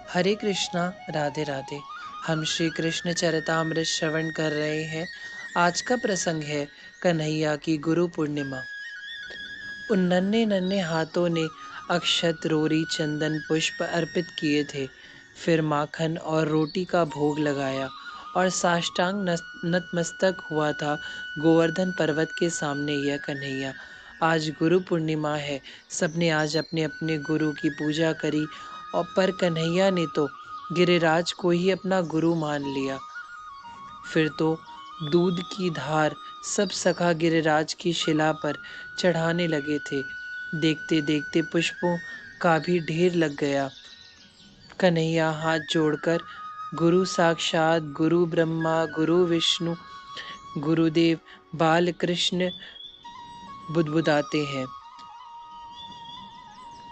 हरे कृष्णा। राधे राधे। हम श्री कृष्ण चरितामृत श्रवण कर रहे हैं। आज का प्रसंग है कन्हैया की गुरु पूर्णिमा। उन नन्हे नन्हे हाथों ने अक्षत, रोरी, चंदन, पुष्प अर्पित किए थे। फिर माखन और रोटी का भोग लगाया और साष्टांग नतमस्तक हुआ था गोवर्धन पर्वत के सामने यह कन्हैया। आज गुरु पूर्णिमा है। सबने आज अपने अपने गुरु की पूजा करी और पर कन्हैया ने तो गिरिराज को ही अपना गुरु मान लिया। फिर तो दूध की धार सब सखा गिरिराज की शिला पर चढ़ाने लगे थे। देखते देखते पुष्पों का भी ढेर लग गया। कन्हैया हाथ जोड़कर गुरु साक्षात गुरु ब्रह्मा गुरु विष्णु गुरुदेव बाल कृष्ण बुदबुदाते हैं।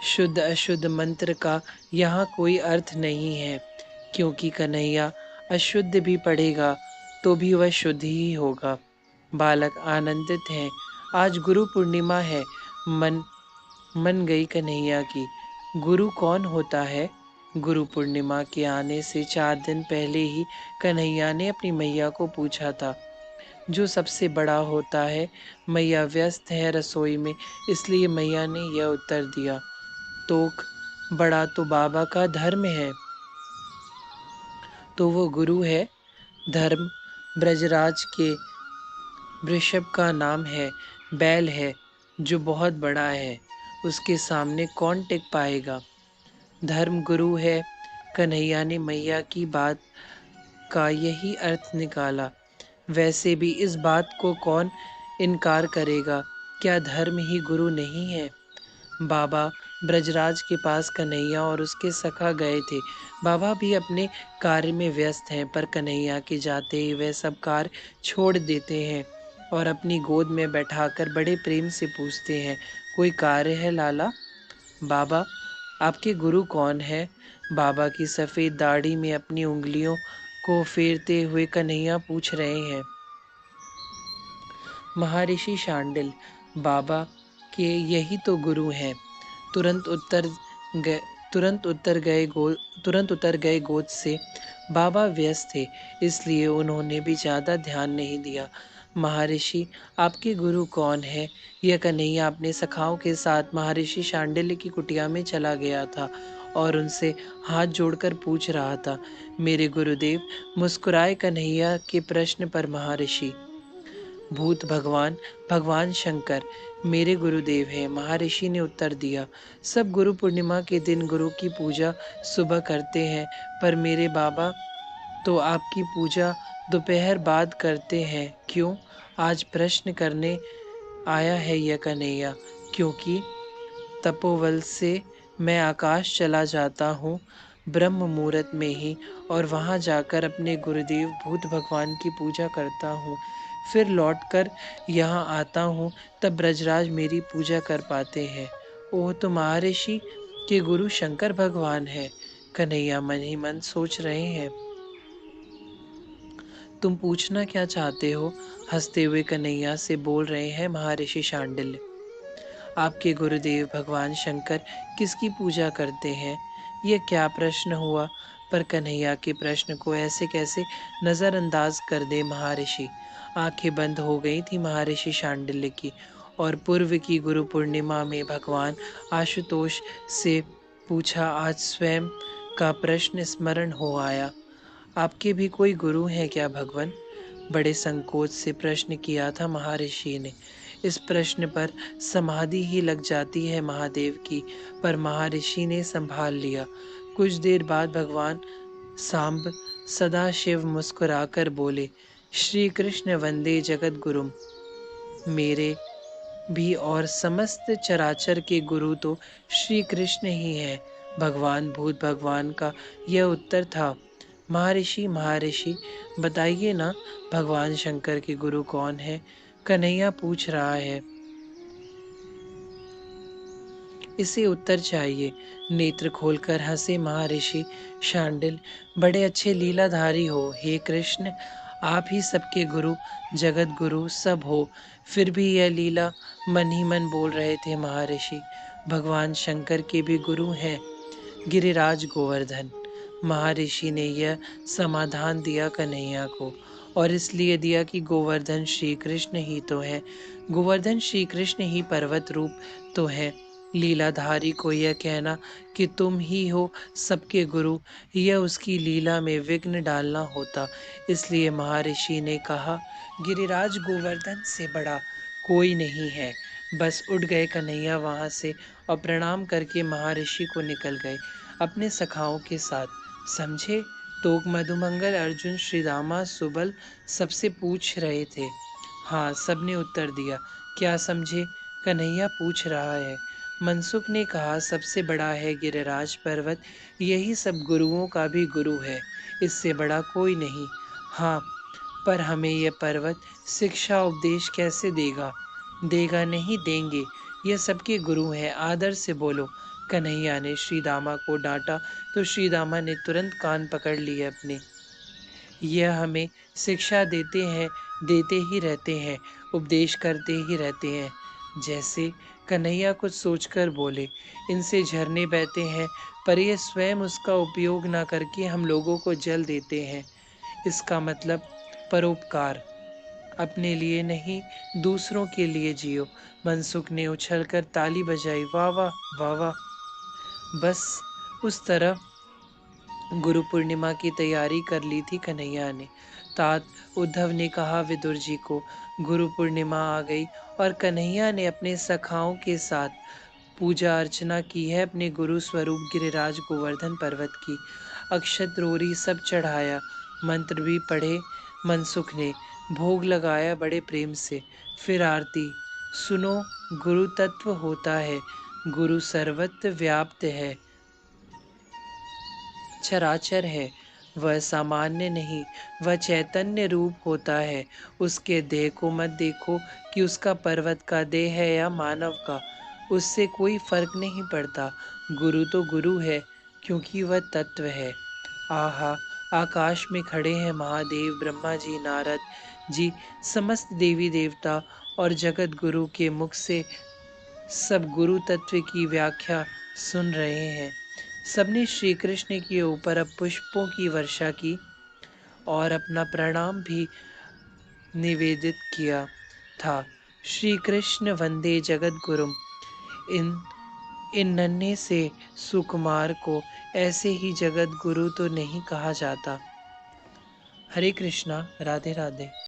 शुद्ध अशुद्ध मंत्र का यहाँ कोई अर्थ नहीं है, क्योंकि कन्हैया अशुद्ध भी पढ़ेगा तो भी वह शुद्ध ही होगा। बालक आनंदित हैं। आज गुरु पूर्णिमा है। मन मन गई कन्हैया की। गुरु कौन होता है? गुरु पूर्णिमा के आने से 4 दिन पहले ही कन्हैया ने अपनी मैया को पूछा था, जो सबसे बड़ा होता है। मैया व्यस्त है रसोई में, इसलिए मैया ने यह उत्तर दिया, तोक बड़ा तो बाबा का धर्म है। तो वो गुरु है। धर्म ब्रजराज के वृषभ का नाम है, बैल है जो बहुत बड़ा है, उसके सामने कौन टिक पाएगा। धर्म गुरु है। कन्हैया ने मैया की बात का यही अर्थ निकाला। वैसे भी इस बात को कौन इनकार करेगा, क्या धर्म ही गुरु नहीं है। बाबा ब्रजराज के पास कन्हैया और उसके सखा गए थे। बाबा भी अपने कार्य में व्यस्त हैं, पर कन्हैया के जाते ही वे सब कार्य छोड़ देते हैं और अपनी गोद में बैठाकर बड़े प्रेम से पूछते हैं, कोई कार्य है लाला? बाबा, आपके गुरु कौन है? बाबा की सफ़ेद दाढ़ी में अपनी उंगलियों को फेरते हुए कन्हैया पूछ रहे हैं। महर्षि शांडिल। बाबा के यही तो गुरु हैं। तुरंत उत्तर गए तुरंत उतर गए गोद से। बाबा व्यस्त थे, इसलिए उन्होंने भी ज़्यादा ध्यान नहीं दिया। महर्षि, आपके गुरु कौन है? यह कन्हैया अपने सखाओं के साथ महर्षि शांडिल्य की कुटिया में चला गया था और उनसे हाथ जोड़कर पूछ रहा था। मेरे गुरुदेव। मुस्कुराए कन्हैया के प्रश्न पर महर्षि। भूत भगवान, भगवान शंकर मेरे गुरुदेव हैं, महर्षि ने उत्तर दिया। सब गुरु पूर्णिमा के दिन गुरु की पूजा सुबह करते हैं, पर मेरे बाबा तो आपकी पूजा दोपहर बाद करते हैं। क्यों? आज प्रश्न करने आया है यह कन्हैया। क्योंकि तपोवन से मैं आकाश चला जाता हूँ ब्रह्म मुहूर्त में ही, और वहाँ जाकर अपने गुरुदेव भूत भगवान की पूजा करता हूँ। फिर लौटकर यहाँ आता हूँ, तब ब्रजराज मेरी पूजा कर पाते हैं। ओह, तो महर्षि के गुरु शंकर भगवान है। कन्हैया मन ही मन सोच रहे हैं। तुम पूछना क्या चाहते हो? हंसते हुए कन्हैया से बोल रहे हैं महर्षि शांडिल्य। आपके गुरुदेव भगवान शंकर किसकी पूजा करते हैं? यह क्या प्रश्न हुआ? पर कन्हैया के प्रश्न को ऐसे कैसे नज़रअंदाज कर दे महर्षि। आंखें बंद हो गई थी महर्षि शांडिल्य की, और पूर्व की गुरु पूर्णिमा में भगवान आशुतोष से पूछा आज स्वयं का प्रश्न स्मरण हो आया। आपके भी कोई गुरु हैं क्या भगवान? बड़े संकोच से प्रश्न किया था महर्षि ने। इस प्रश्न पर समाधि ही लग जाती है महादेव की, पर महर्षि ने संभाल लिया। कुछ देर बाद भगवान सांब सदाशिव मुस्कुराकर बोले, श्री कृष्ण वंदे जगत गुरुम। मेरे भी और समस्त चराचर के गुरु तो श्री कृष्ण ही है। भगवान भूत भगवान का यह उत्तर था। महर्षि महर्षि, बताइए ना, भगवान शंकर के गुरु कौन है? कन्हैया पूछ रहा है। इसे उत्तर चाहिए। नेत्र खोलकर हंसे महर्षि शांडिल। बड़े अच्छे लीलाधारी हो हे कृष्ण। आप ही सबके गुरु, जगत गुरु सब हो, फिर भी यह लीला। मन ही मन बोल रहे थे महर्षि। भगवान शंकर के भी गुरु हैं, गिरिराज गोवर्धन। महर्षि ने यह समाधान दिया कन्हैया को, और इसलिए दिया कि गोवर्धन श्री कृष्ण ही तो है। गोवर्धन श्री कृष्ण ही पर्वत रूप तो है। लीलाधारी को यह कहना कि तुम ही हो सबके गुरु, यह उसकी लीला में विघ्न डालना होता। इसलिए महर्षि ने कहा, गिरिराज गोवर्धन से बड़ा कोई नहीं है। बस उठ गए कन्हैया वहां से और प्रणाम करके महर्षि को निकल गए अपने सखाओं के साथ। समझे? तोक मधुमंगल अर्जुन श्रीदामा सुबल सबसे पूछ रहे थे। हाँ, सबने उत्तर दिया। क्या समझे? कन्हैया पूछ रहा है। मनसुख ने कहा, सबसे बड़ा है गिरिराज पर्वत, यही सब गुरुओं का भी गुरु है, इससे बड़ा कोई नहीं। हाँ, पर हमें यह पर्वत शिक्षा उपदेश कैसे देगा? देगा नहीं, देंगे। ये सबके गुरु हैं, आदर से बोलो। कन्हैया ने श्रीदामा को डांटा तो श्रीदामा ने तुरंत कान पकड़ लिए अपने। यह हमें शिक्षा देते हैं, देते ही रहते हैं, उपदेश करते ही रहते हैं। जैसे कन्हैया कुछ सोचकर बोले, इनसे झरने बहते हैं, पर ये स्वयं उसका उपयोग ना करके हम लोगों को जल देते हैं। इसका मतलब परोपकार। अपने लिए नहीं, दूसरों के लिए जियो। मनसुख ने उछलकर ताली बजाई, वाह वाह वाह वाह। बस उस तरह गुरु पूर्णिमा की तैयारी कर ली थी कन्हैया ने। तात उद्धव ने कहा विदुर जी को, गुरु पूर्णिमा आ गई और कन्हैया ने अपने सखाओं के साथ पूजा अर्चना की है अपने गुरु स्वरूप गिरिराज गोवर्धन पर्वत की। अक्षत रोरी सब चढ़ाया, मंत्र भी पढ़े मनसुख ने, भोग लगाया बड़े प्रेम से। फिर आरती। सुनो, गुरु तत्व होता है, गुरु सर्वत्र व्याप्त है, चराचर है। वह सामान्य नहीं, वह चैतन्य रूप होता है। उसके देह को मत देखो कि उसका पर्वत का देह है या मानव का, उससे कोई फर्क नहीं पड़ता। गुरु तो गुरु है, क्योंकि वह तत्व है। आहा, आकाश में खड़े हैं महादेव, ब्रह्मा जी, नारद जी, समस्त देवी देवता और जगत गुरु के मुख से सब गुरु तत्व की व्याख्या सुन रहे हैं। सबने श्री कृष्ण के ऊपर अब पुष्पों की वर्षा की और अपना प्रणाम भी निवेदित किया था। श्री कृष्ण वंदे जगत गुरुम। इन इन नन्हे से सुकुमार को ऐसे ही जगत गुरु तो नहीं कहा जाता। हरे कृष्णा, राधे राधे।